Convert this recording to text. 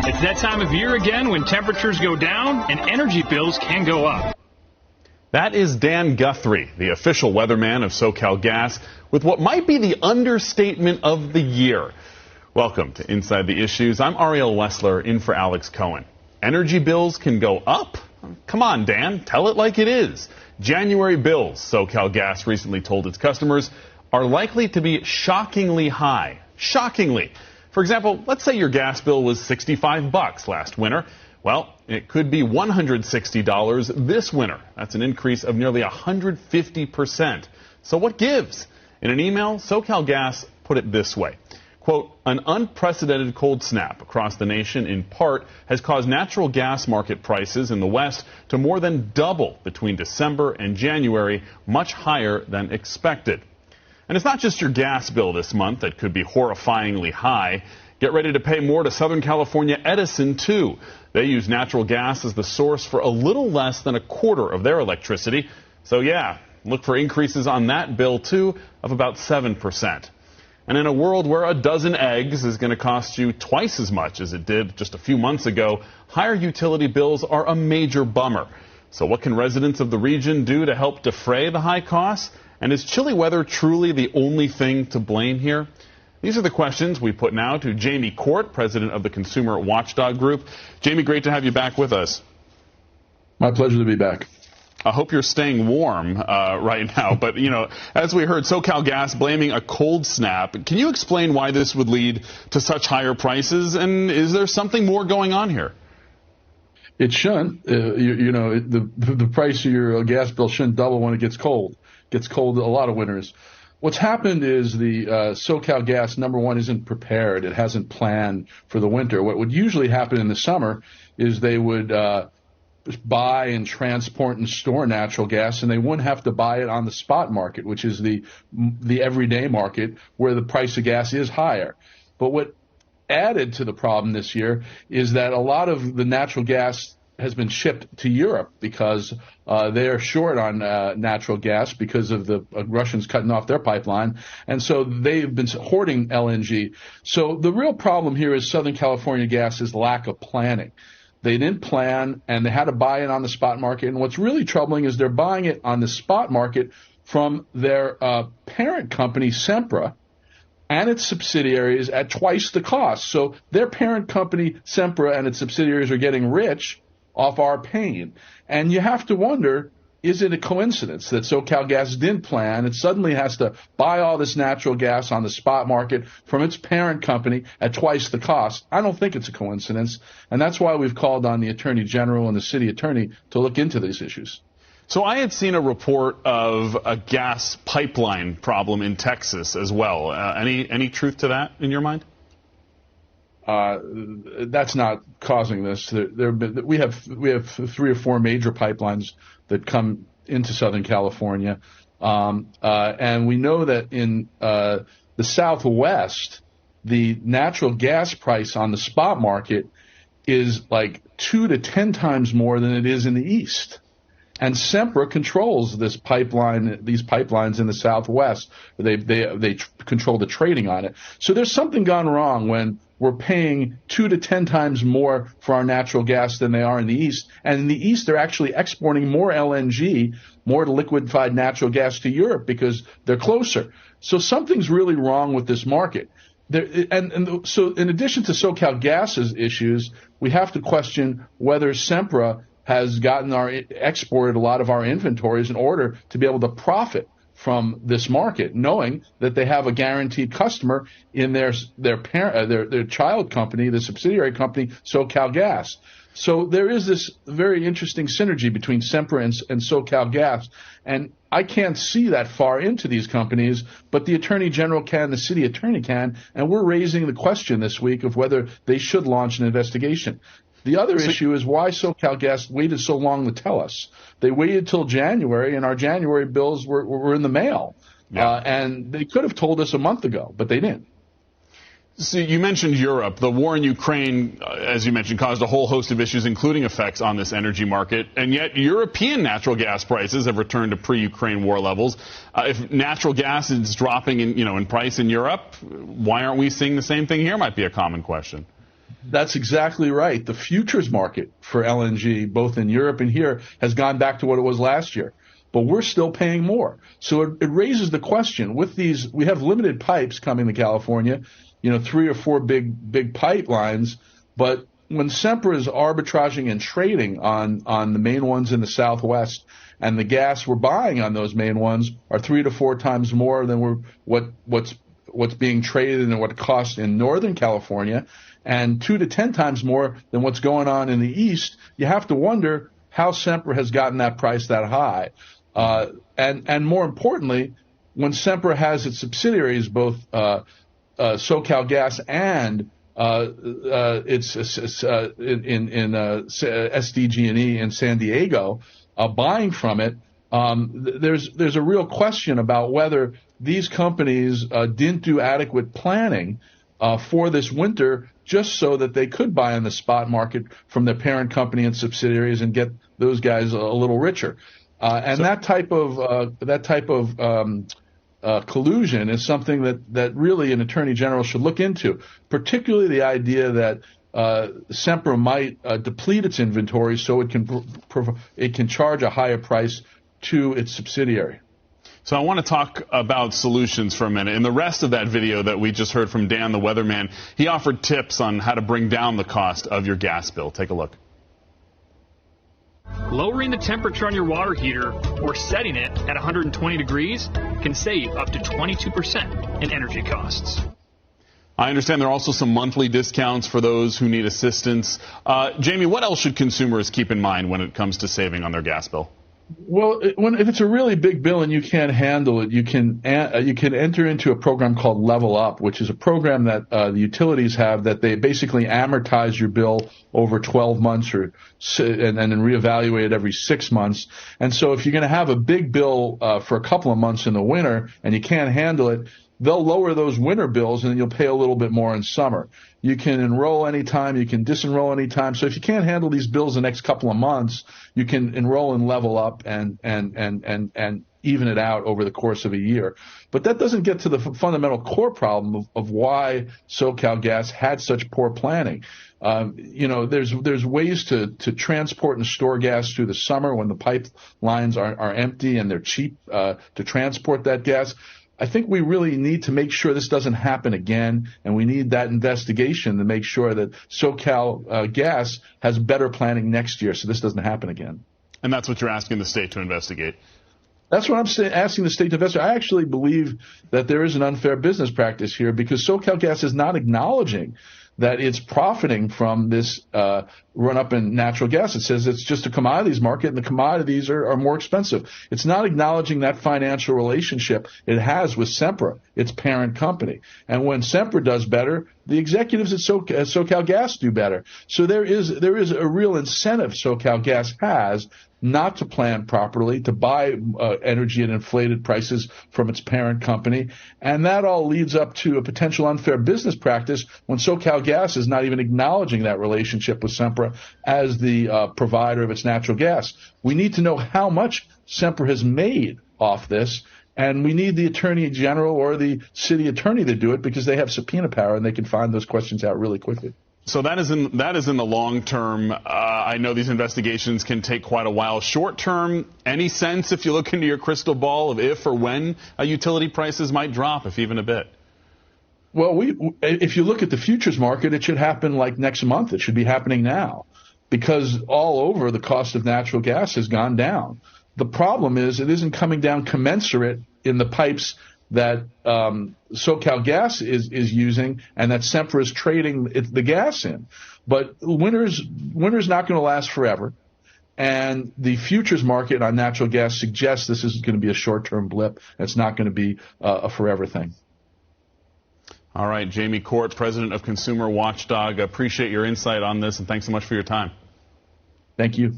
It's that time of year again when temperatures go down and energy bills can go up. That is Dan Guthrie, the official weatherman of SoCal Gas, with what might be the understatement of the year. Welcome to Inside the Issues. I'm Ariel Wessler, in for Alex Cohen. Energy bills can go up? Come on, Dan, tell it like it is. January bills, SoCal Gas recently told its customers, are likely to be shockingly high. Shockingly. For example, let's say your gas bill was $65 last winter. Well, it could be $160 this winter. That's an increase of nearly 150%. So what gives? In an email, SoCal Gas put it this way. Quote, an unprecedented cold snap across the nation in part has caused natural gas market prices in the West to more than double between December and January, much higher than expected. And it's not just your gas bill this month that could be horrifyingly high. Get ready to pay more to Southern California Edison, too. They use natural gas as the source for a little less than a quarter of their electricity. So, yeah, look for increases on that bill, too, of about 7%. And in a world where a dozen eggs is going to cost you twice as much as it did just a few months ago, higher utility bills are a major bummer. So what can residents of the region do to help defray the high costs? And is chilly weather truly the only thing to blame here? These are the questions we put now to Jamie Court, president of the Consumer Watchdog Group. Jamie, great to have you back with us. My pleasure to be back. I hope you're staying warm right now. But, you know, as we heard, SoCal Gas blaming a cold snap. Can you explain why this would lead to such higher prices? And is there something more going on here? It shouldn't. The price of your gas bill shouldn't double when it gets cold. It gets cold a lot of winters. What's happened is the SoCal Gas, number one, isn't prepared. It hasn't planned for the winter. What would usually happen in the summer is they would buy and transport and store natural gas, and they wouldn't have to buy it on the spot market, which is the everyday market where the price of gas is higher. But what added to the problem this year is that a lot of the natural gas has been shipped to Europe because they're short on natural gas because of the Russians cutting off their pipeline. And so they've been hoarding LNG. So the real problem here is Southern California Gas's lack of planning. They didn't plan, and they had to buy it on the spot market. And what's really troubling is they're buying it on the spot market from their parent company, Sempra, and its subsidiaries at twice the cost. So their parent company, Sempra, and its subsidiaries are getting rich off our pain. And you have to wonder, is it a coincidence that SoCal Gas didn't plan? It suddenly has to buy all this natural gas on the spot market from its parent company at twice the cost. I don't think it's a coincidence. And that's why we've called on the Attorney General and the City Attorney to look into these issues. So I had seen a report of a gas pipeline problem in Texas as well. Any truth to that in your mind? That's not causing this. We have 3 or 4 major pipelines that come into Southern California, and we know that in the Southwest, the natural gas price on the spot market is like 2 to 10 times more than it is in the East. And Sempra controls these pipelines in the Southwest. They control the trading on it. So there's something gone wrong when we're paying 2 to 10 times more for our natural gas than they are in the East. And in the East, they're actually exporting more LNG, more liquefied natural gas to Europe because they're closer. So something's really wrong with this market. So in addition to SoCal Gas's issues, we have to question whether Sempra has exported a lot of our inventories in order to be able to profit from this market, knowing that they have a guaranteed customer in their child company, the subsidiary company, SoCal Gas. So there is this very interesting synergy between Sempra and SoCal Gas, and I can't see that far into these companies, but the Attorney General can, the City Attorney can, and we're raising the question this week of whether they should launch an investigation. The other issue is why SoCal Gas waited so long to tell us. They waited till January, and our January bills were in the mail. Yeah. And they could have told us a month ago, but they didn't. So you mentioned Europe. The war in Ukraine, as you mentioned, caused a whole host of issues, including effects on this energy market. And yet European natural gas prices have returned to pre-Ukraine war levels. If natural gas is dropping in price in Europe, why aren't we seeing the same thing here? Might be a common question. That's exactly right. The futures market for LNG, both in Europe and here, has gone back to what it was last year. But we're still paying more. So it raises the question. With these, we have limited pipes coming to California, 3 or 4 big pipelines. But when Sempra is arbitraging and trading on the main ones in the Southwest, and the gas we're buying on those main ones are 3 to 4 times more than what's being traded and what it costs in Northern California, and 2 to 10 times more than what's going on in the East, you have to wonder how Sempra has gotten that price that high. And more importantly, when Sempra has its subsidiaries, both SoCal Gas and its in SDG&E in San Diego, buying from it, there's a real question about whether these companies didn't do adequate planning for this winter, just so that they could buy in the spot market from their parent company and subsidiaries and get those guys a little richer. That type of collusion is something that really an attorney general should look into, particularly the idea that Sempra might deplete its inventory so it can charge a higher price to its subsidiary. So I want to talk about solutions for a minute. In the rest of that video that we just heard from Dan, the weatherman, he offered tips on how to bring down the cost of your gas bill. Take a look. Lowering the temperature on your water heater or setting it at 120 degrees can save up to 22% in energy costs. I understand there are also some monthly discounts for those who need assistance. Jamie, what else should consumers keep in mind when it comes to saving on their gas bill? Well, if it's a really big bill and you can't handle it, you can enter into a program called Level Up, which is a program that the utilities have that they basically amortize your bill over 12 months and then reevaluate it every 6 months. And so if you're going to have a big bill for a couple of months in the winter and you can't handle it, they'll lower those winter bills and then you'll pay a little bit more in summer. You can enroll anytime, you can disenroll anytime. So if you can't handle these bills the next couple of months, you can enroll and Level Up and even it out over the course of a year. But that doesn't get to the fundamental core problem of why SoCal Gas had such poor planning. There's ways to transport and store gas through the summer when the pipelines are empty and they're cheap to transport that gas. I think we really need to make sure this doesn't happen again, and we need that investigation to make sure that SoCal Gas has better planning next year so this doesn't happen again. And that's what you're asking the state to investigate? That's what I'm asking the state to investigate. I actually believe that there is an unfair business practice here because SoCal Gas is not acknowledging that it's profiting from this run-up in natural gas. It says it's just a commodities market, and the commodities are more expensive. It's not acknowledging that financial relationship it has with Sempra, its parent company. And when Sempra does better, the executives at SoCal Gas do better. So there is a real incentive SoCal Gas has not to plan properly, to buy energy at inflated prices from its parent company. And that all leads up to a potential unfair business practice when SoCal Gas is not even acknowledging that relationship with Sempra as the provider of its natural gas. We need to know how much Sempra has made off this, and we need the Attorney General or the city attorney to do it because they have subpoena power and they can find those questions out really quickly. So that is in the long term. I know these investigations can take quite a while. Short term, any sense, if you look into your crystal ball, of if or when utility prices might drop, if even a bit? Well, if you look at the futures market, it should happen like next month. It should be happening now because all over the cost of natural gas has gone down. The problem is it isn't coming down commensurate in the pipes that SoCal Gas is using and that Sempra is trading the gas in. But winter's not going to last forever. And the futures market on natural gas suggests this is going to be a short-term blip. It's not going to be a forever thing. All right, Jamie Court, president of Consumer Watchdog. Appreciate your insight on this, and thanks so much for your time. Thank you.